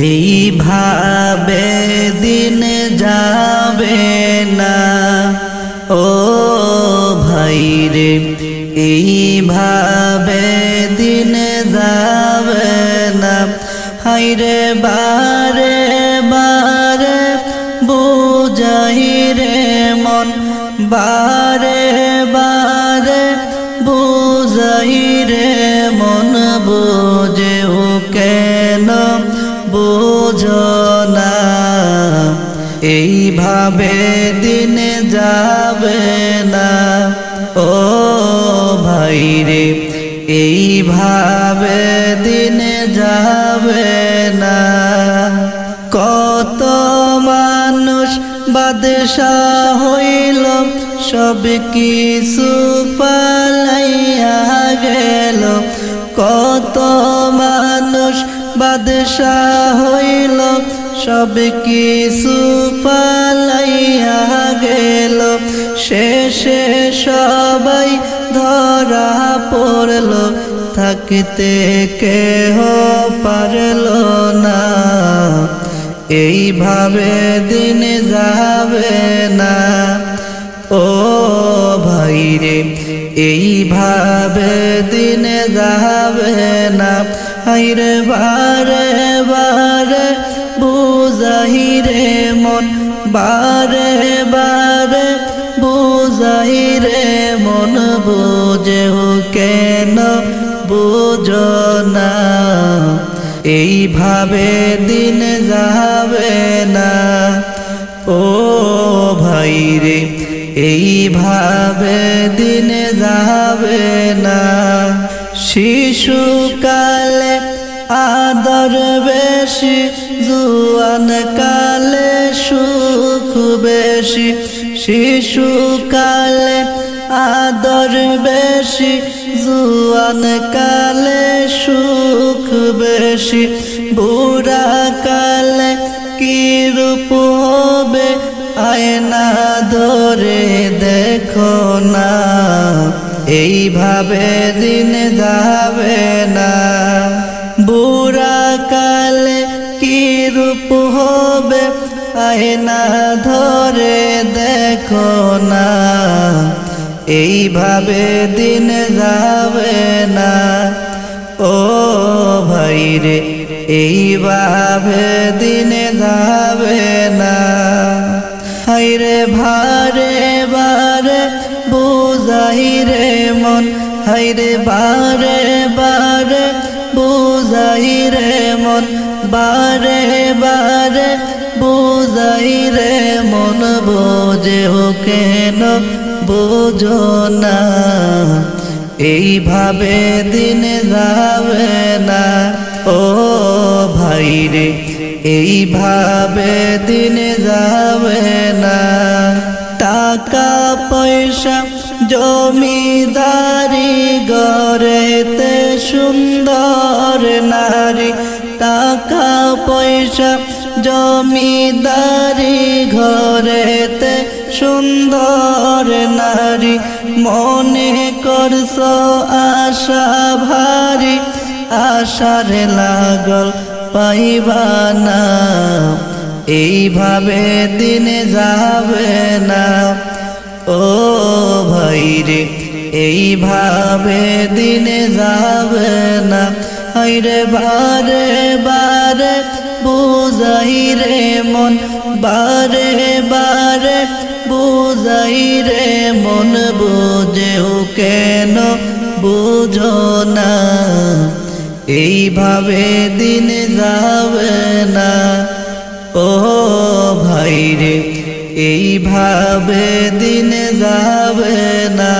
এইভাবে দিন যাবে না ও ভাই রে, এইভাবে দিন যাবে না। হায়রে বারে বারে বুঝাই রে মন, বারে বারে বুঝাই রে মন, বুঝেও কেন বুঝো না। এইভাবে দিন যাবে না ও ভাই রে, এইভাবে দিন যাবে না। কত মানুষ বাদশাহ হইল, সব কিছু পালাইয়া গেল। কত মানুষ বাদশাহ হইল, সব কিছু পালাইয়া গেল। শেষে সবাই ধরা পড়ল, থাকতে কেহ পারল না। এইভাবে দিন যাবে না ও ভাই রে, এইভাবে দিন যাবে না। হায়রে বারে বারে বুঝাই রে মন, বারে বারে বুঝাই রে মন, বুঝেও কেন বুঝো না। এইভাবে দিন যাবে না ও ভাই রে, এইভাবে দিন যাবে না। শিশুকালে আদর বেশি, জুয়ান কালে সুখ বেশি। শিশুকালে আদর বেশি, জুয়ান কালে সুখ বেশি। বুড়া কালে কি রূপ হবে, আয়না ধরে দেখো না। এইভাবে দিন যাবে না। বুড়া কালে কি রূপ হবে, আয়না ধরে দেখো না। এইভাবে দিন যাবে না ও ভাই রে, এইভাবে দিন যাবে না। হায়রে ভারে বারে বুঝাই রে মন, হায়রে বারে বারে বুঝাই রে মন, বারে বারে বুঝাই রে মন, বুঝেও কেন বুঝো না। এইভাবে দিন যাবে না ও ভাই রে, এইভাবে দিন যাবে না। টাকা পয়সা জমিদারি, গড়েতে সুন্দর নারী। টাকা পয়সা জমিদারি, ঘরেতে সুন্দর নারী। মনে করছ আশা ভারী, আশার লাগল পাইবা না। এইভাবে দিন যাবে না ও ভাই রে, এইভাবে দিন যাবে না। হায়রে বারে বারে বুঝাই রে মন, বারে বারে বুঝাই রে মন, বুঝেও কেন বুঝো না। এইভাবে দিন যাবে না ও ভাই রে, এইভাবে দিন যাবে না।